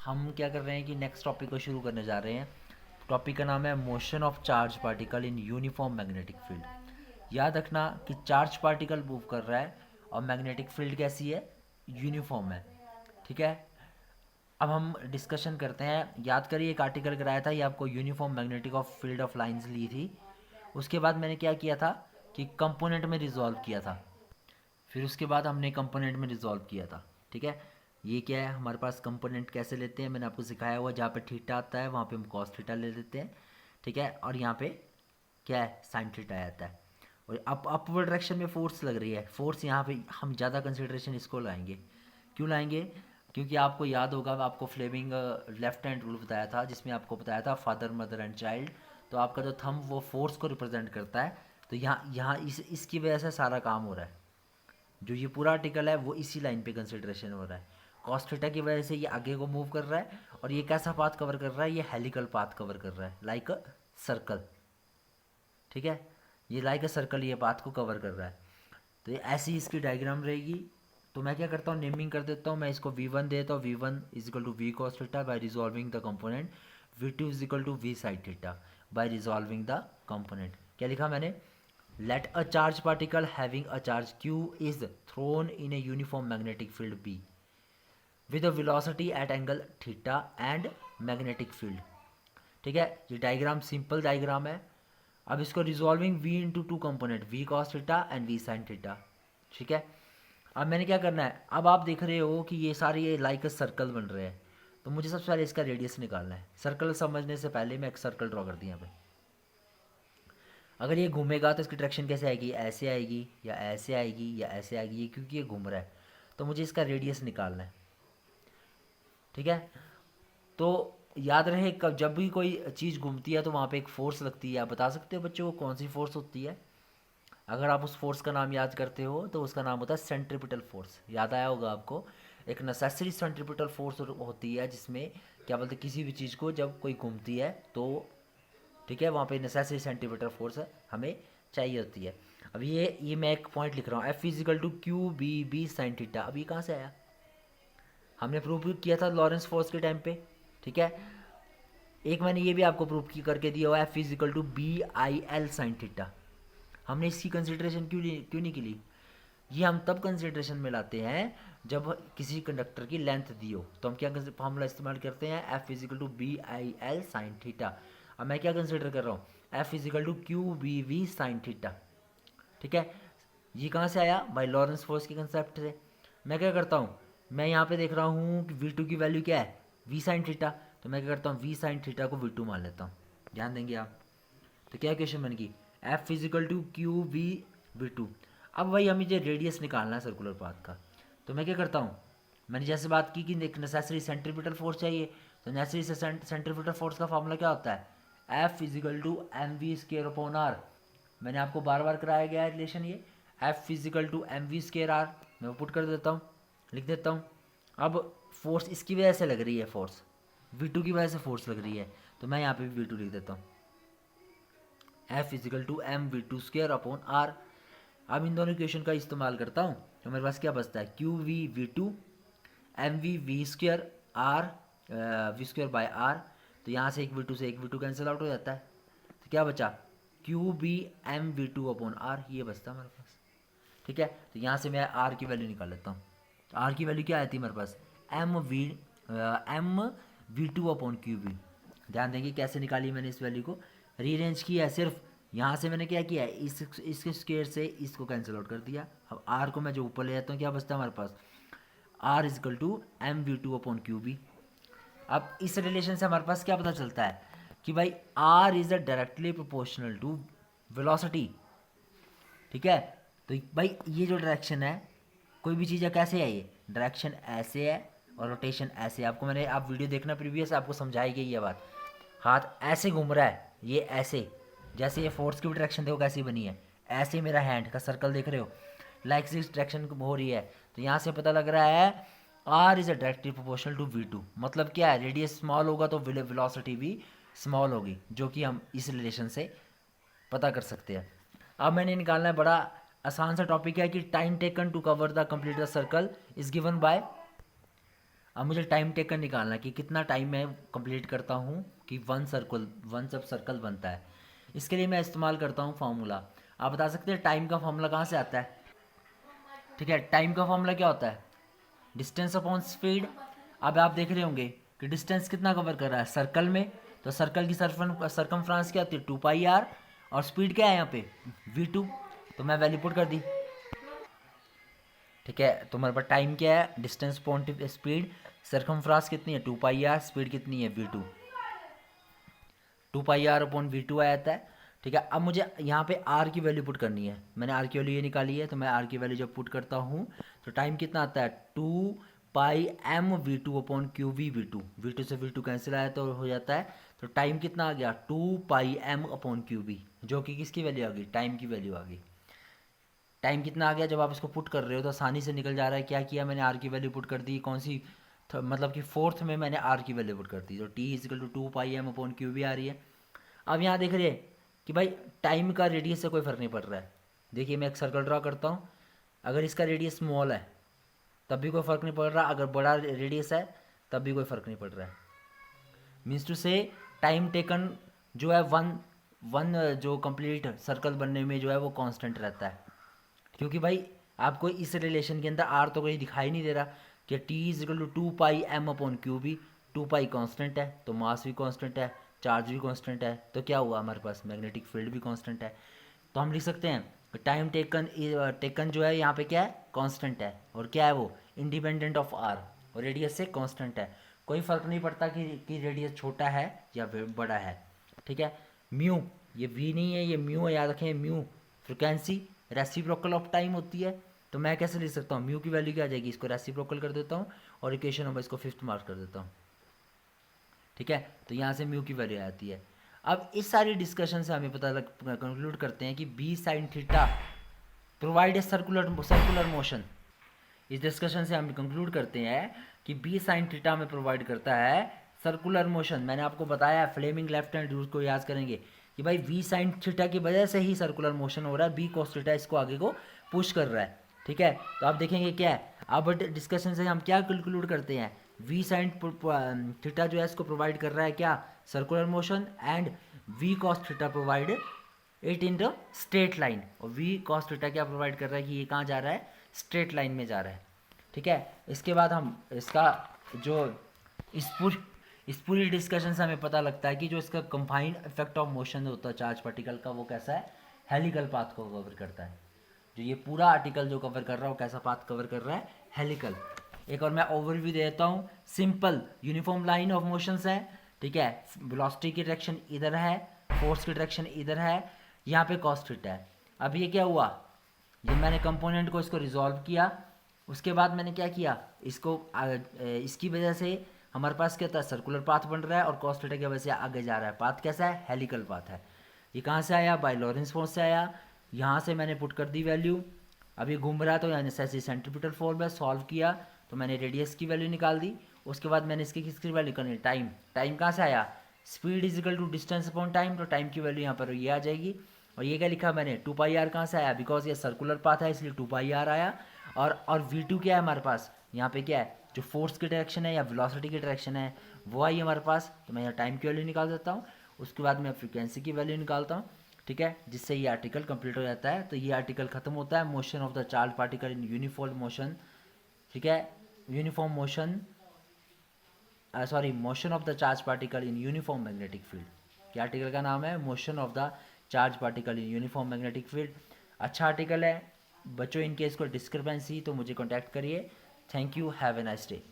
हम क्या कर रहे हैं कि नेक्स्ट टॉपिक को शुरू करने जा रहे हैं। टॉपिक का नाम है motion of charge particle in uniform magnetic field. याद रखना कि चार्ज पार्टिकल मूव कर रहा है और मैग्नेटिक फील्ड कैसी है, यूनिफॉर्म है। ठीक है, अब हम डिस्कशन करते हैं। याद करिए एक आर्टिकल कराया था, ये आपको uniform magnetic of field of lines ली थी। उसके बाद मैंने क्या किया था कि कंपोनेंट में रिजॉल्व किया था। फिर उसके बाद हमने कंपोनेंट में रिजॉल्व किया था। ठीक है, ये क्या है हमारे पास कंपोनेंट कैसे लेते हैं, मैंने आपको सिखाया हुआ। जहाँ पे थीटा आता है वहाँ पे हम कॉस थीटा ले लेते हैं। ठीक है, और यहाँ पे क्या है, साइन थीटा आता है। और अपवर्ड डायरेक्शन में फोर्स लग रही है, फोर्स यहाँ पे हम ज़्यादा कंसिडरेशन इसको लाएंगे। क्यों लाएंगे? क्योंकि आपको याद होगा, आपको फ्लेमिंग लेफ्ट हैंड रूल बताया था, जिसमें आपको बताया था फादर मदर एंड चाइल्ड। तो आपका जो थंब वो फोर्स को रिप्रेजेंट करता है। तो यहाँ यहाँ इसकी वजह से सारा काम हो रहा है। जो ये पूरा आर्टिकल है वो इसी लाइन पे कंसिडरेशन हो रहा है। कॉस थीटा की वजह से ये आगे को मूव कर रहा है, और ये कैसा पाथ कवर कर रहा है, ये हेलिकल पाथ कवर कर रहा है, लाइक अ सर्कल। ठीक है, ये लाइक अ सर्कल ये पाथ को कवर कर रहा है। तो ये ऐसी इसकी डायग्राम रहेगी। तो मैं क्या करता हूँ, नेमिंग कर देता हूँ। मैं इसको V1 देता हूँ, V1 is equal to V cos theta by resolving the component. V2 is equal to V sin theta by resolving the component. क्या लिखा मैंने? Let a charge particle having a charge q is thrown in a uniform magnetic field B with a velocity at angle theta and magnetic field। ठीक है, ये diagram simple diagram है। अब इसको resolving v into two component, v cos theta and v sin theta. ठीक है, अब मैंने क्या करना है, अब आप देख रहे हो कि ये सारे ये लाइक सर्कल बन रहे हैं। तो मुझे सबसे पहले इसका रेडियस निकालना है। सर्कल समझने से पहले मैं एक सर्कल ड्रॉ कर दिया यहाँ पे। अगर ये घूमेगा तो इसकी डायरेक्शन कैसे आएगी, ऐसे आएगी या ऐसे आएगी या ऐसे आएगी, ये क्योंकि ये घूम रहा है। तो मुझे इसका रेडियस निकालना है। ठीक है, तो याद रहे कब जब भी कोई चीज़ घूमती है तो वहाँ पे एक फोर्स लगती है। आप बता सकते हो बच्चों को कौन सी फोर्स होती है? अगर आप उस फोर्स का नाम याद करते हो तो उसका नाम होता है सेंट्रीपिटल फोर्स। याद आया होगा आपको। एक नेसेसरी सेंट्रीपिटल फोर्स होती है, जिसमें क्या बोलते हैं, किसी भी चीज़ को जब कोई घूमती है तो ठीक है, वहाँ पे नेसेसरी सेंटीमीटर फोर्स हमें चाहिए होती है। अब ये मैं एक पॉइंट लिख रहा हूँ, F is equal to Q B B sine theta. अब ये कहाँ से आया? हमने प्रूव किया था लॉरेंस फोर्स के टाइम पे। ठीक है, एक मैंने ये भी आपको प्रूव करके दिया हुआ, F is equal to B I L sine theta. हमने इसकी कंसिडरेशन क्यों नहीं की ली? ये हम तब कंसिडरेशन में लाते हैं जब किसी कंडक्टर की लेंथ दी हो। तो हम क्या फॉर्मूला इस्तेमाल करते हैं, F is equal to B I L sine theta. अब मैं क्या कंसिडर कर रहा हूँ, F is equal to Q B V sine theta. ठीक है, ये कहाँ से आया? बाई लॉरेंस फोर्स के कंसेप्ट से। मैं क्या करता हूँ, मैं यहाँ पे देख रहा हूँ कि वी टू की वैल्यू क्या है, वी साइन थीटा। तो मैं क्या करता हूँ, वी साइन थीटा को वी टू मान लेता हूँ। ध्यान देंगे आप। तो क्या क्वेश्चन बन गई, F is equal to Q V V two. अब भाई हमें जो रेडियस निकालना है सर्कुलर पाथ का। तो मैं क्या करता हूँ, मैंने जैसे बात की कि एक नेसेसरी सेंट्रीपिटल फोर्स चाहिए। तो नेसेसरी सेंट्रीपिटल फोर्स का फॉर्मूला क्या होता है, F is equal to M V square upon R. मैंने आपको बार बार कराया गया है रिलेशन ये, F is equal to M V square R. मैं पुट कर देता हूँ, लिख देता हूँ। अब फोर्स इसकी वजह से लग रही है, फोर्स वी टू की वजह से फोर्स लग रही है। तो मैं यहाँ पे वी टू लिख देता हूँ, F is equal to M V two square upon R. अब इन दोनों इक्वेशन का इस्तेमाल करता हूँ तो मेरे पास क्या बचता है, Q V V two M V V square R V square by R. तो यहाँ से एक वी टू से एक वी टू कैंसिल आउट हो जाता है। तो क्या बचा, Q B M V two upon R, ये बचता है मेरे पास। ठीक है, तो यहाँ से मैं आर की वैल्यू निकाल लेता हूँ। तो आर की वैल्यू क्या आती है मेरे पास, M V two upon Q B. ध्यान देंगे कैसे निकाली मैंने इस वैल्यू को, रीअरेंज किया है सिर्फ। यहाँ से मैंने क्या किया है, इसके स्क्वायर से इसको कैंसिल आउट कर दिया। अब आर को मैं जो ऊपर ले जाता हूँ, क्या बचता है हमारे पास, R is equal to M V two upon Q B. अब इस रिलेशन से हमारे पास क्या पता चलता है कि भाई R is a directly proportional to velocity. ठीक है, तो भाई ये जो डायरेक्शन है, कोई भी चीज़ है कैसे है, ये डायरेक्शन ऐसे है और रोटेशन ऐसे है। आपको मैंने, आप वीडियो देखना प्रीवियस, आपको समझाई गई ये बात। हाथ ऐसे घूम रहा है, ये ऐसे, जैसे ये फोर्स की भी डायरेक्शन देखो कैसी बनी है, ऐसे मेरा हैंड का सर्कल देख रहे हो, लाइक इस डायरेक्शन हो रही है। तो यहाँ से पता लग रहा है R is a directly proportional to V two. मतलब क्या है, रेडियस स्मॉल होगा तो वेलोसिटी भी स्मॉल होगी, जो कि हम इस रिलेशन से पता कर सकते हैं। अब मैंने निकालना है, बड़ा आसान सा टॉपिक है कि time taken to cover the complete the circle is given by अब मुझे टाइम टेकन निकालना है कि कितना टाइम मैं कंप्लीट करता हूँ कि वन सब सर्कल बनता है। इसके लिए मैं इस्तेमाल करता हूँ फार्मूला। आप बता सकते हैं टाइम का फार्मूला कहाँ से आता है? ठीक है, टाइम का फार्मूला क्या होता है? Distance upon speed. अब आप देख रहे होंगे कि डिस्टेंस कितना कवर कर रहा है सर्कल में, तो सर्कल की सरकमफ्रेंस क्या होती है? 2πr। और स्पीड क्या है यहाँ पे? v2। तो मैं वैल्यू पुट कर दी। ठीक है, तो हमारे पास टाइम क्या है? Distance upon speed. सरकमफ्रेंस कितनी है? 2πr। स्पीड कितनी है? v2। 2πr अपॉन v2 आ जाता है। ठीक है, अब मुझे यहाँ पे r की वैल्यू पुट करनी है। मैंने r की वैल्यू ये निकाली है, तो मैं r की वैल्यू जब पुट करता हूँ तो टाइम कितना आता है? 2πm v2 upon Q we v2। v2 से v2 कैंसिल आया तो हो जाता है, तो टाइम कितना आ गया? 2πm अपॉन क्यू वी, जो कि किसकी वैल्यू आ गई? टाइम की वैल्यू आ गई। टाइम कितना आ गया? जब आप इसको पुट कर रहे हो तो आसानी से निकल जा रहा है। क्या किया मैंने? आर की वैल्यू पुट कर दी। कौन सी? मतलब कि फोर्थ में मैंने आर की वैल्यू पुट कर दी, तो T is equal to 2πm upon Q B आ रही है। अब यहाँ देख रहे हैं कि भाई टाइम का रेडियस से कोई फ़र्क नहीं पड़ रहा है। देखिए मैं एक सर्कल ड्रा करता हूँ, अगर इसका रेडियस स्मॉल है तब भी कोई फ़र्क नहीं पड़ रहा, अगर बड़ा रेडियस है तब भी कोई फ़र्क नहीं पड़ रहा है। मीन्स टू से टाइम टेकन जो है वन वन जो कंप्लीट सर्कल बनने में जो है वो कांस्टेंट रहता है। क्योंकि भाई आपको इस रिलेशन के अंदर आर तो कहीं दिखाई नहीं दे रहा कि T is equal to 2πm upon Q B. 2π constant है तो मास भी कांस्टेंट है, चार्ज भी कांस्टेंट है, तो क्या हुआ हमारे पास? मैग्नेटिक फील्ड भी कांस्टेंट है। तो हम लिख सकते हैं टाइम टेकन जो है यहाँ पे क्या है? कांस्टेंट है। और क्या है वो? इंडिपेंडेंट ऑफ आर, और रेडियस से कांस्टेंट है। कोई फर्क नहीं पड़ता कि रेडियस छोटा है या बड़ा है। ठीक है, म्यू, ये वी नहीं है, ये म्यू है, याद रखें। Mu frequency reciprocal of time होती है। तो मैं कैसे लिख सकता हूँ? म्यू की वैल्यू क्या आ जाएगी? इसको रेसिप्रोकल कर देता हूँ और इक्वेशन नंबर इसको 5th मार्क कर देता हूँ। ठीक है, तो यहाँ से म्यू की वैल्यू आती है। अब इस सारी डिस्कशन से हमें पता कंक्लूड करते हैं कि b sine theta provide a circular motion. इस डिस्कशन से हम कंक्लूड करते हैं कि बी साइन थीटा में प्रोवाइड करता है सर्कुलर मोशन। मैंने आपको बताया फ्लेमिंग लेफ्ट हैंड रूल को याद करेंगे कि भाई वी साइन थीटा की वजह से ही सर्कुलर मोशन हो रहा है, बी कॉस थीटा इसको आगे को पुश कर रहा है। ठीक है, तो आप देखेंगे क्या है। अब डिस्कशन से हम क्या कंक्लूड करते हैं? वी साइन थीटा जो है इसको प्रोवाइड कर रहा है क्या? Circular motion. And v cos theta provide it in the straight line. और वी कॉस थीटा क्या प्रोवाइड कर रहा है कि ये कहाँ जा रहा है? स्ट्रेट लाइन में जा रहा है। ठीक है, इसके बाद हम इसका जो इस पूरी डिस्कशन से हमें पता लगता है कि जो इसका कंबाइंड इफेक्ट ऑफ मोशन होता है चार्ज पार्टिकल का, वो कैसा है? हेलिकल पाथ को कवर करता है। जो ये पूरा आर्टिकल जो कवर कर रहा है वो कैसा पाथ कवर कर रहा है? हेलिकल। एक और मैं ओवरव्यू दे देता हूँ। Simple uniform line of motions है। ठीक है, वेलोसिटी की डायरेक्शन इधर है, फोर्स की डायरेक्शन इधर है, यहाँ पे कॉस थीटा है। अब ये क्या हुआ? ये मैंने कंपोनेंट को इसको रिजॉल्व किया, उसके बाद मैंने क्या किया? इसकी वजह से हमारे पास क्या था? सर्कुलर पाथ बन रहा है और कॉस थीटा की वजह से आगे जा रहा है। पाथ कैसा है? हेलिकल पाथ है। ये कहाँ से आया? बाय लॉरेंस फोर्स से आया। यहाँ से मैंने पुट कर दी वैल्यू। अभी घूम रहा है तो यानी ऐसे सेंट्रीपिटल फोर्स में सॉल्व किया तो मैंने रेडियस की वैल्यू निकाल दी। उसके बाद मैंने इसकी किसकी वैल्यू करनी? टाइम। टाइम कहाँ से आया? Speed is equal to distance upon time, तो टाइम की वैल्यू यहाँ पर ये आ जाएगी। और ये क्या लिखा मैंने? 2πr कहाँ से आया? बिकॉज ये सर्कुलर पाथ है इसलिए 2πr आया। और v2 क्या है हमारे पास? यहाँ पे क्या है? जो फोर्स की डायरेक्शन है या वेलोसिटी की डायरेक्शन है वो आई हमारे पास। तो मैं यहाँ टाइम की वैल्यू निकाल देता हूँ, उसके बाद मैं फ्रीक्वेंसी की वैल्यू निकालता हूँ। ठीक है, जिससे ये आर्टिकल कंप्लीट हो जाता है। तो ये आर्टिकल खत्म होता है। Motion of the charge particle in uniform motion. ठीक है, uniform motion motion of the charge particle in uniform magnetic field. क्या आर्टिकल का नाम है? Motion of the charge particle in uniform magnetic field. अच्छा आर्टिकल है बच्चों। इनकेस कोई डिस्क्रिपेंसी तो मुझे कॉन्टैक्ट करिए। Thank you, have a nice day.